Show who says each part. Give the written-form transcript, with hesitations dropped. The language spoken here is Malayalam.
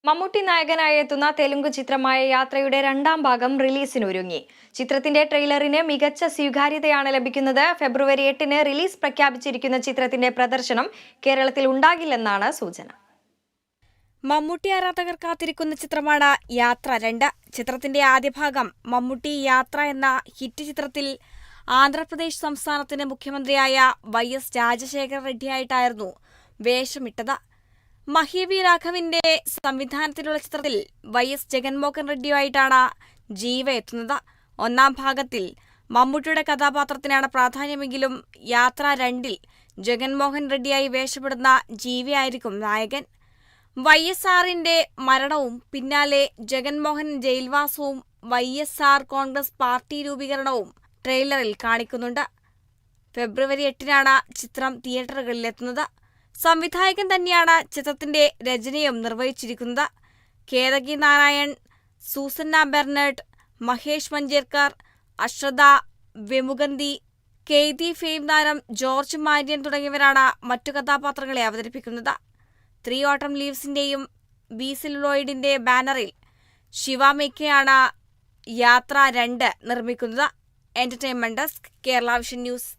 Speaker 1: മമ്മൂട്ടി നായകനായി എത്തുന്ന തെലുങ്ക് ചിത്രമായ യാത്രയുടെ രണ്ടാം ഭാഗം റിലീസിനൊരുങ്ങി. ചിത്രത്തിന്റെ ട്രെയിലറിന് മികച്ച സ്വീകാര്യതയാണ് ലഭിക്കുന്നത്. ഫെബ്രുവരി 8-ന് റിലീസ് പ്രഖ്യാപിച്ചിരിക്കുന്ന ചിത്രത്തിന്റെ പ്രദർശനം കേരളത്തിൽ ഉണ്ടാകില്ലെന്നാണ് സൂചന.
Speaker 2: മമ്മൂട്ടി ആരാധകർ കാത്തിരിക്കുന്ന ചിത്രമാണ് യാത്ര 2. ചിത്രത്തിന്റെ ആദ്യ ഭാഗം മമ്മൂട്ടി യാത്ര എന്ന ഹിറ്റ് ചിത്രത്തിൽ ആന്ധ്രാപ്രദേശ് സംസ്ഥാനത്തിന്റെ മുഖ്യമന്ത്രിയായ YS രാജശേഖര റെഡ്ഡിയായിട്ടായിരുന്നു വേഷമിട്ടത്. മഹി രാഘവിന്റെ സംവിധാനത്തിലുള്ള ചിത്രത്തിൽ YS ജഗൻമോഹൻ റെഡ്ഡിയുമായിട്ടാണ് ജീവ എത്തുന്നത്. ഒന്നാം ഭാഗത്തിൽ മമ്മൂട്ടിയുടെ കഥാപാത്രത്തിനാണ് പ്രാധാന്യമെങ്കിലും യാത്ര 2-ൽ ജഗൻമോഹൻ റെഡ്ഡിയായി വേഷപ്പെടുന്ന ജീവയായിരിക്കും നായകൻ. YSRന്റെ മരണവും പിന്നാലെ ജഗൻമോഹൻ ജയിൽവാസവും YSR കോൺഗ്രസ് പാർട്ടി രൂപീകരണവും ട്രെയിലറിൽ കാണിക്കുന്നുണ്ട്. ഫെബ്രുവരി 8-നാണ് ചിത്രം തിയേറ്ററുകളിലെത്തുന്നത്. സംവിധായകൻ തന്നെയാണ് ചിത്രത്തിന്റെ രചനയും നിർവഹിച്ചിരിക്കുന്നത്. കേതകി നാരായൺ, സൂസന്ന ബെർണഡ്, മഹേഷ് മഞ്ചേർക്കർ, അശ്രദ്ധ വെമുഗന്തി, കെയ്തി ഫെയിം താരം ജോർജ് മാര്യൻ തുടങ്ങിയവരാണ് മറ്റു കഥാപാത്രങ്ങളെ അവതരിപ്പിക്കുന്നത്. 3 Autumn Leavesന്റെയും വി സെല്ലുലോയിഡിന്റെ ബാനറിൽ ശിവ മേക്കയാണ് യാത്ര 2 നിർമ്മിക്കുന്നത്. Entertainment desk, Kerala vision news.